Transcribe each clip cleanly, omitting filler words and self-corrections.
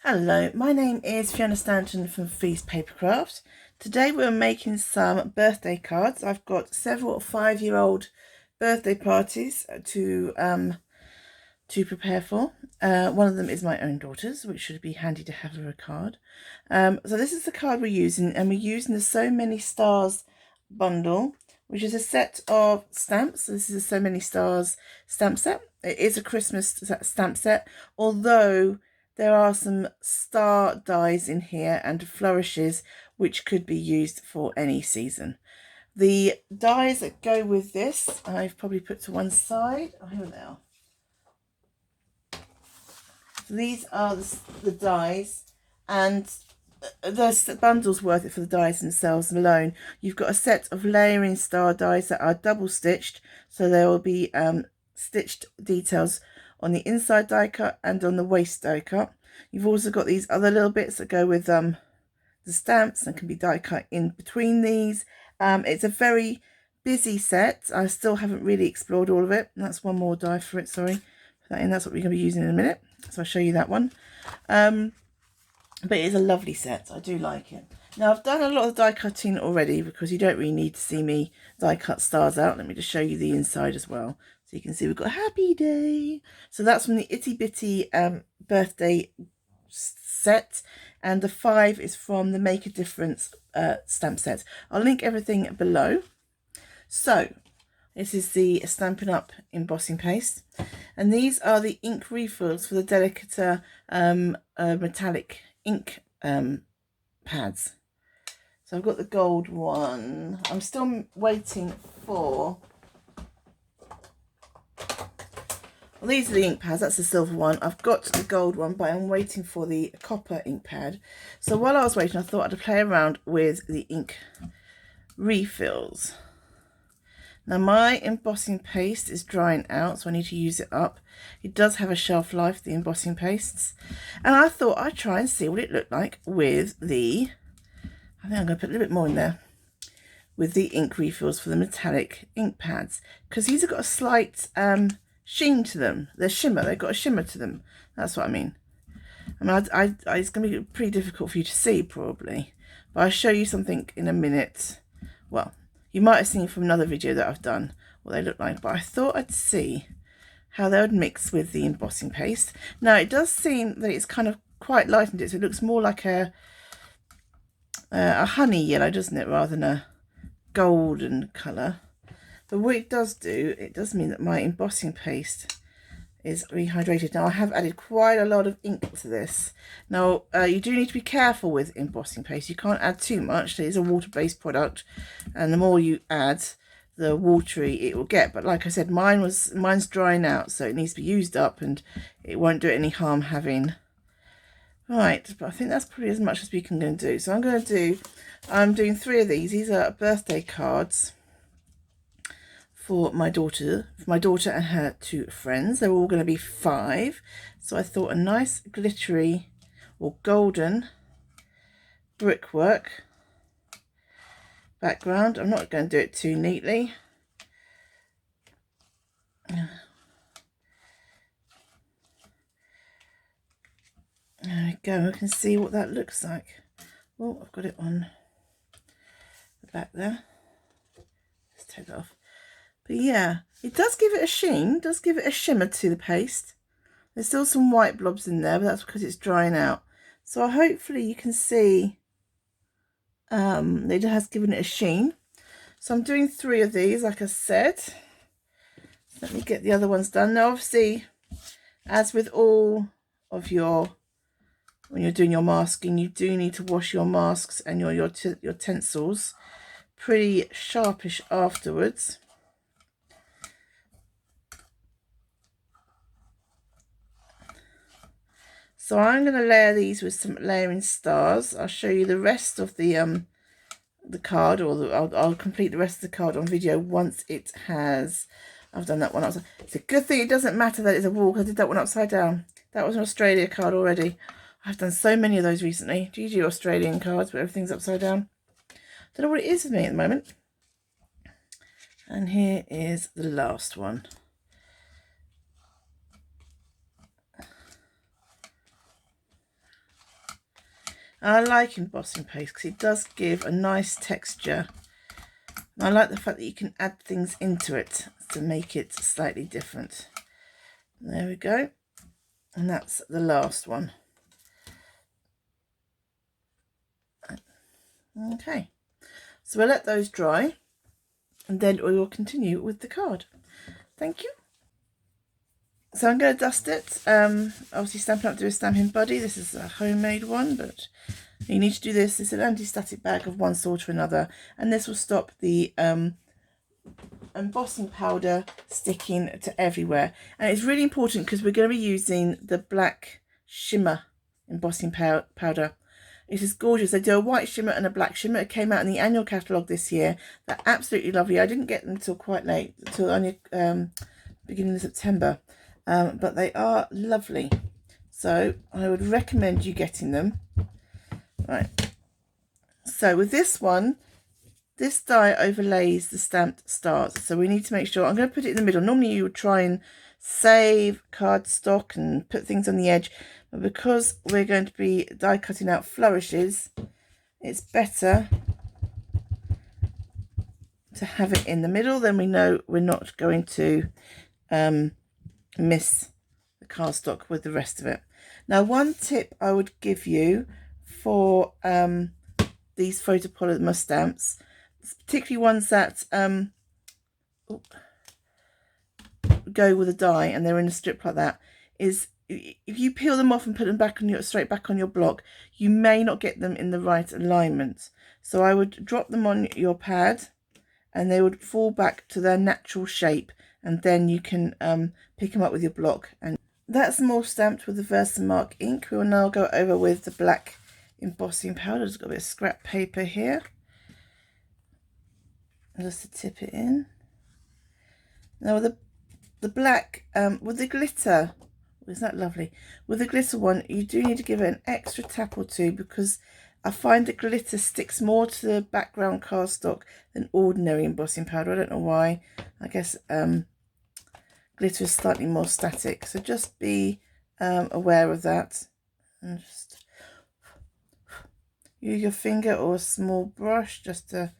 Hello, my name is Fiona Stanton from Feast Papercraft. Today we're making some birthday cards. I've got several 5-year-old birthday parties to prepare for. One of them is my own daughter's, which should be handy to have her a card. So this is the card we're using, and we're using the So Many Stars bundle, which is a set of stamps. So this is a So Many Stars stamp set. It is a Christmas stamp set, although there are some star dies in here and flourishes which could be used for any season. The dies that go with this, I've probably put to one side. Oh, here they are. So these are the dies, and the bundle's worth it for the dies themselves alone. You've got a set of layering star dies that are double stitched, so there will be stitched details on the inside die cut and on the waist die cut. You've also got these other little bits that go with the stamps and can be die cut in between these. It's a very busy set. I still haven't really explored all of it. And that's one more die for it, sorry. And that's what we're going to be using in a minute. So I'll show you that one. But it is a lovely set. I do like it. Now, I've done a lot of die cutting already because you don't really need to see me die cut stars out. Let me just show you the inside as well. So you can see we've got Happy Day. So that's from the Itty Bitty birthday set. And the 5 is from the Make a Difference stamp set. I'll link everything below. So this is the Stampin' Up! Embossing Paste. And these are the ink refills for the Delicator metallic ink pads. So I've got the gold one. I'm still waiting for... Well, these are the ink pads. That's the silver one. I've got the gold one, but I'm waiting for the copper ink pad. So while I was waiting, I thought I'd play around with the ink refills. Now my embossing paste is drying out, so I need to use it up. It does have a shelf life, the embossing pastes. And I thought I'd try and see what it looked like with the... I think I'm going to put a little bit more in there. With the ink refills for the metallic ink pads. Because these have got a slight sheen to them. They're shimmer. They've got a shimmer to them. That's what I mean. I mean, it's going to be pretty difficult for you to see, probably. But I'll show you something in a minute. Well... You might have seen from another video that I've done what they look like, but I thought I'd see how they would mix with the embossing paste. Now, it does seem that it's kind of quite lightened it, so it looks more like a honey yellow, doesn't it, rather than a golden colour. But what it does do, it does mean that my embossing paste is rehydrated. Now, I have added quite a lot of ink to this. Now, you do need to be careful with embossing paste. You can't add too much. It is a water-based product, and the more you add, the watery it will get. But like I said, mine's drying out, so it needs to be used up, and it won't do it any harm having... Right, but I think that's probably as much as we can do. So I'm doing 3 of these. These are birthday cards for my daughter and her 2 friends. They're all going to be 5. So I thought a nice glittery or golden brickwork background. I'm not going to do it too neatly. There we go. We can see what that looks like. Oh, I've got it on the back there. Let's take that off. But yeah, it does give it a sheen, does give it a shimmer to the paste. There's still some white blobs in there, but that's because it's drying out. So hopefully you can see it has given it a sheen. So I'm doing 3 of these, like I said. Let me get the other ones done. Now, obviously, as with all of when you're doing your masking, you do need to wash your masks and your utensils pretty sharpish afterwards. So I'm going to layer these with some layering stars. I'll show you the rest of the card, or I'll complete the rest of the card on video once it has... I've done that one upside. It's a good thing it doesn't matter that it's a wall, because I did that one upside down. That was an Australia card already. I've done so many of those recently. Do you do Australian cards where everything's upside down? Don't know what it is with me at the moment. And here is the last one. And I like embossing paste because it does give a nice texture. And I like the fact that you can add things into it to make it slightly different. There we go. And that's the last one. Okay, so we'll let those dry and then we will continue with the card. Thank you. So I'm going to dust it. Obviously Stampin' Up! Do a stamping buddy. This is a homemade one, but you need to do this. It's an anti-static bag of one sort or another, and this will stop the embossing powder sticking to everywhere. And it's really important because we're going to be using the black shimmer embossing powder. It is gorgeous. They do a white shimmer and a black shimmer. It came out in the annual catalogue this year. They're absolutely lovely. I didn't get them until quite late, until only beginning of September, but they are lovely. So I would recommend you getting them. Right. So with this one, this die overlays the stamped stars, so we need to make sure. I'm going to put it in the middle. Normally you would try and save cardstock and put things on the edge, but because we're going to be die cutting out flourishes, it's better to have it in the middle. Then we know we're not going to miss the cardstock with the rest of it. Now, one tip I would give you for these photopolymer stamps, particularly ones that go with a die and they're in a strip like that, is if you peel them off and put them back on straight back on your block, you may not get them in the right alignment. So I would drop them on your pad and they would fall back to their natural shape, and then you can pick them up with your block. And that's them all stamped with the Versamark ink. We will now go over with the black embossing powder. Just got a bit of scrap paper here, just to tip it in. Now with the black, with the glitter, isn't that lovely? With the glitter one, you do need to give it an extra tap or two, because I find the glitter sticks more to the background cardstock than ordinary embossing powder. I don't know why. I guess glitter is slightly more static, so just be aware of that. And just use your finger or a small brush just to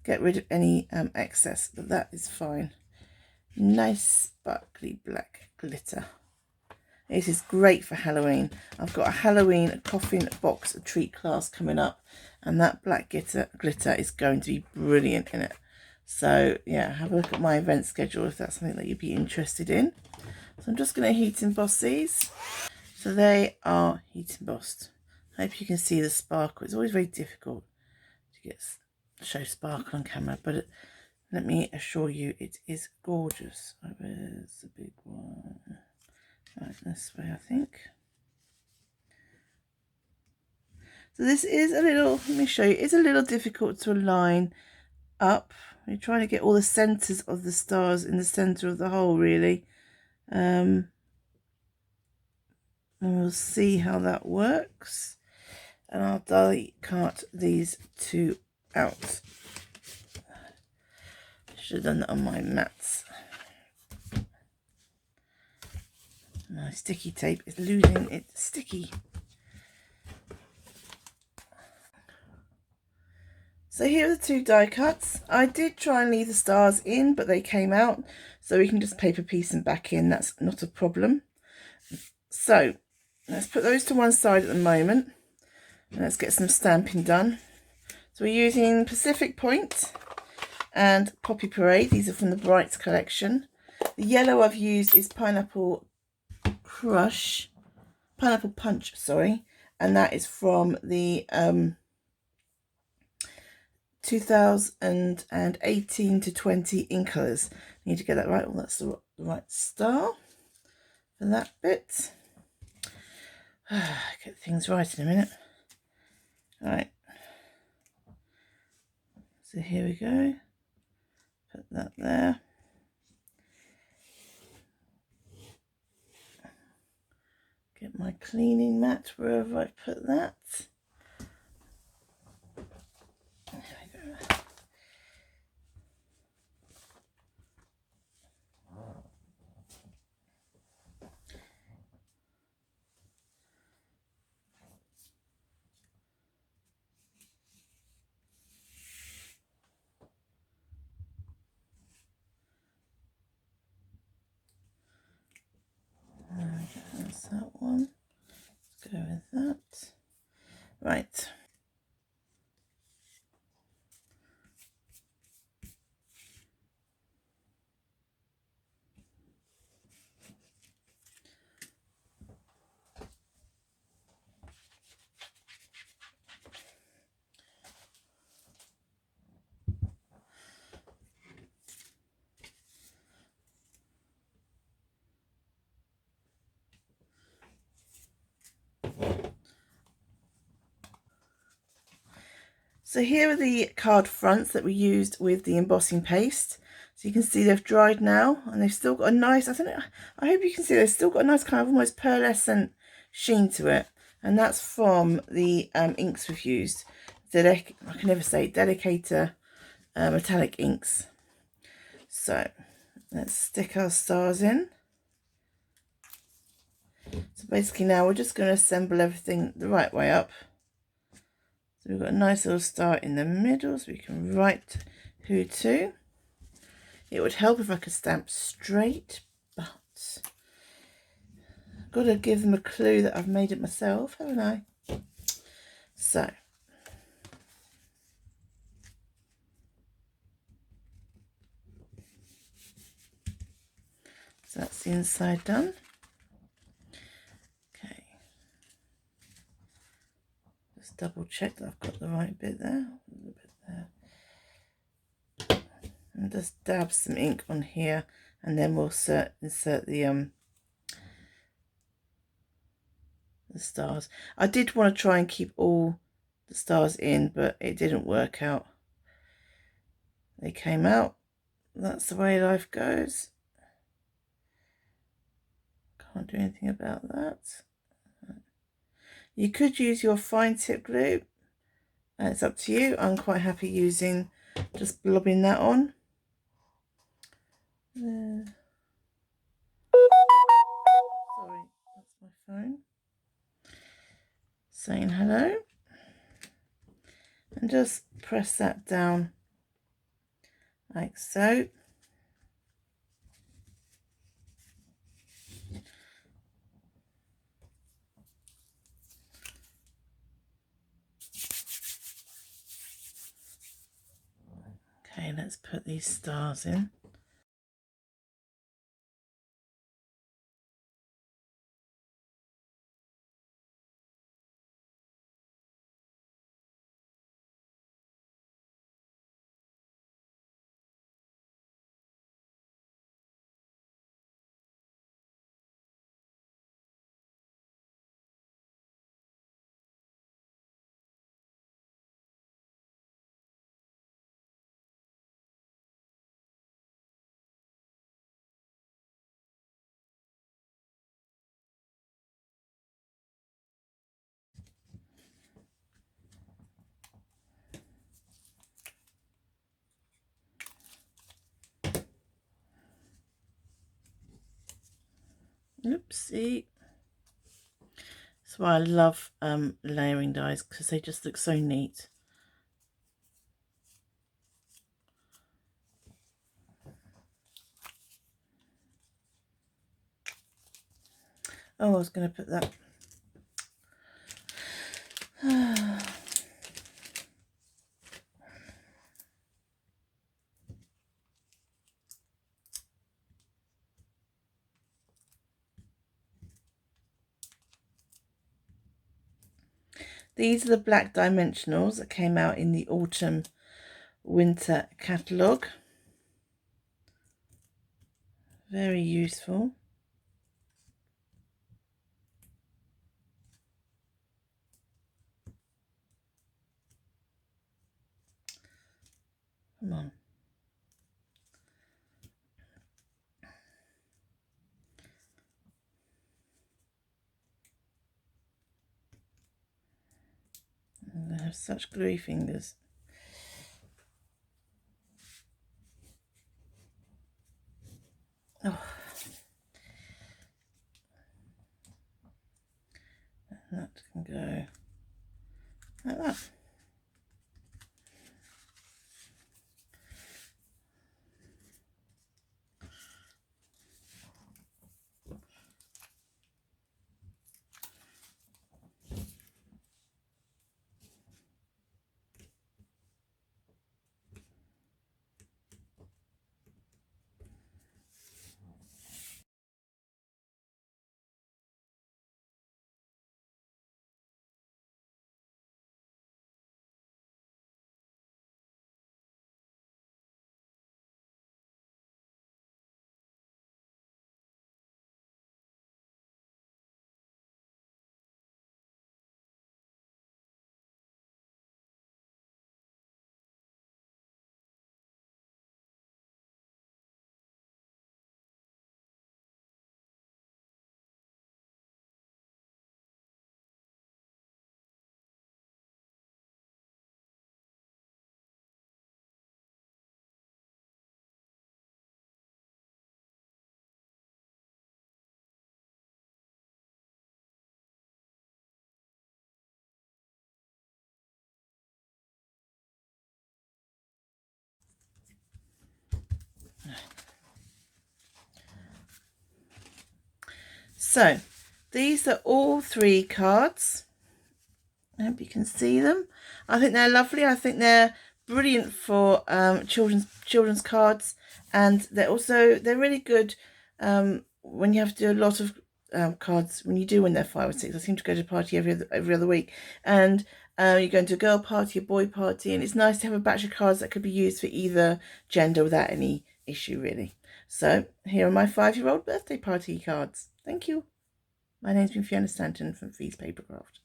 get rid of any excess, but that is fine. Nice sparkly black glitter. It is great for Halloween. I've got a Halloween coffin box treat class coming up, and that black glitter is going to be brilliant in it. So yeah, have a look at my event schedule if that's something that you'd be interested in. So I'm just going to heat emboss these. So they are heat embossed. I hope you can see the sparkle. It's always very difficult to show sparkle on camera, but let me assure you, it is gorgeous. Oh, where's the big one? Right, this way, I think. So this is a little, let me show you, it's a little difficult to align up. You're trying to get all the centres of the stars in the centre of the hole, really. And we'll see how that works. And I'll die cut these two out. Should have done that on my mats. My sticky tape is losing its sticky. So here are the two die cuts. I did try and leave the stars in, but they came out, so we can just paper piece them back in. That's not a problem. So let's put those to one side at the moment, and let's get some stamping done. So we're using Pacific Point and Poppy Parade. These are from the Brights collection. The yellow I've used is Pineapple Punch, sorry, and that is from the 2018 to 20 in colours. Need to get that right. Well, that's the right star for that bit. Get things right in a minute. All right. So here we go. Put that there. Get my cleaning mat wherever I put that. There we go. Right. So here are the card fronts that we used with the embossing paste. So you can see they've dried now, and they've still got a nice, I hope you can see they've still got a nice kind of almost pearlescent sheen to it. And that's from the inks we've used. I can never say Dedicator metallic inks. So let's stick our stars in. So basically now we're just going to assemble everything the right way up. So we've got a nice little star in the middle, so we can write who to. It would help if I could stamp straight, but I've got to give them a clue that I've made it myself, haven't I? So that's the inside done. Okay, just double check that I've got the right bit there. A little bit there. And just dab some ink on here, and then we'll insert the stars. I did want to try and keep all the stars in, but it didn't work out. They came out. That's the way life goes. Can't do anything about that. You could use your fine tip glue. It's up to you. I'm quite happy using just blobbing that on. Sorry, that's my phone saying hello. And just press that down like so. Okay, let's put these stars in. Oopsie. That's why I love layering dies, because they just look so neat. Oh, I was going to put that. These are the black dimensionals that came out in the autumn winter catalogue. Very useful. Come on. I have such gluey fingers. Oh. That can go like that. So these are all 3 cards. I hope you can see them. I think they're lovely. I think they're brilliant for children's cards, and they're really good when you have to do a lot of cards when you do when they're 5 or 6. I seem to go to a party every other week, and you're going to a girl party, a boy party, and it's nice to have a batch of cards that could be used for either gender without any issue, really. So here are my 5-year-old birthday party cards. Thank you. My name's been Fiona Stanton from Fee's Papercraft.